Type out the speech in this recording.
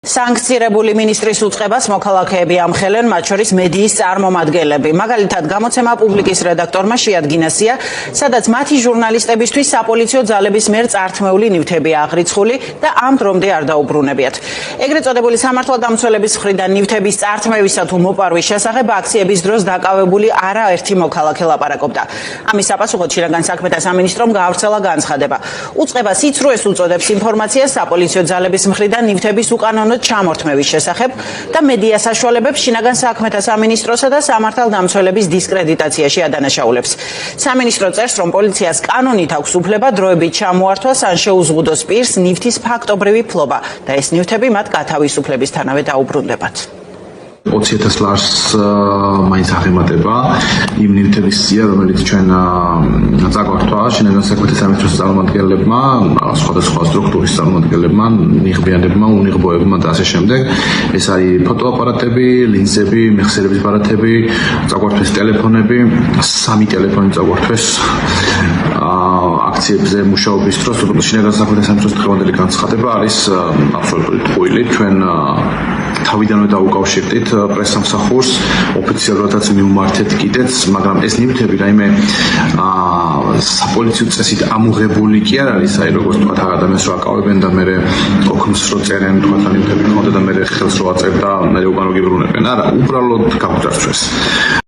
Sanktsირებული ministris უწყებას მოქალაქეები ამხელენ, მათ შორის მედიის წარმომადგენლები. მაგალითად, გამოცემა პუბლიკის რედაქტორმა შეადგინასია, სადაც მათი ჟურნალისტებისთვის საპოლიციო ძალების მიერ წართმეული ნივთებია აღრიცხული და ამ დრომდე არ დაუბრუნებიათ. ეგრეთ წოდებული სამართალდამცველების მხრიდან ნივთების წართმევისა თუ მოპარვის შესახებ აქციების დროს დაკავებული არაერთი მოქალაქე ლაპარაკობდა. ამის საპასუხოდ შინაგან საქმეთა სამინისტრომ გაავრცელა განცხადება. უწყებას იცრუეს უწოდებს ინფორმაციას საპოლიციო ძალების მხრიდან ნივთების უკანონო ჩამორთმევის შესახებ და მედია საშუალებებს შინაგან საქმეთა სამინისტროსა და სამართალდამცველების დისკრედიტაციაში ადანაშაულებს. სამინისტრო წერს, რომ პოლიციას კანონით აქვს უფლება დროებით ჩამოართვას ან შეუზღუდოს პირს ნივთის ფაქტობრივი ფლობა და ეს ნივთები მათ გათავისუფლებისთანავე დაუბრუნდებათ. 20,000 ლარს მაინც აღემატება იმ ნივთების სია, რომელიც ჩვენ წაგვართვა შინაგან საქმეთა სამინისტროს წარმომადგენლებმა, სხვადასხვა სტრუქტურის წარმომადგენლებმა, ნიღბიანებმა, უნიღბოებმა და ასე შემდეგ. ეს არის ფოტოაპარატები, ლინზები, მეხსიერების ბარათები, წაგვართვეს ტელეფონები, 3 ტელეფონი წაგვართვეს აქციებზე მუშაობის დროს. შინაგან საქმეთა სამინისტროს დღევანდელი განცხადება არის აბსოლუტური ტყუილი. ჩვენ თავიდანვე დაუკავშირდით პრესსამსახურს, ოფიციალურადაც მივმართეთ კიდეც, მაგრამ ეს ნივთები რაიმე საპოლიციო წესით ამოღებული კი არ არის, აი როგორც თქვა ადამიანს რო აკავებენ და მე ოქმს რო წერენ, თქვა ნივთები ხონდა და მე ხელს რო აწერ და მე უკან რო გიბრუნებენ. არა, უბრალოდ გაგვდარჩვეს.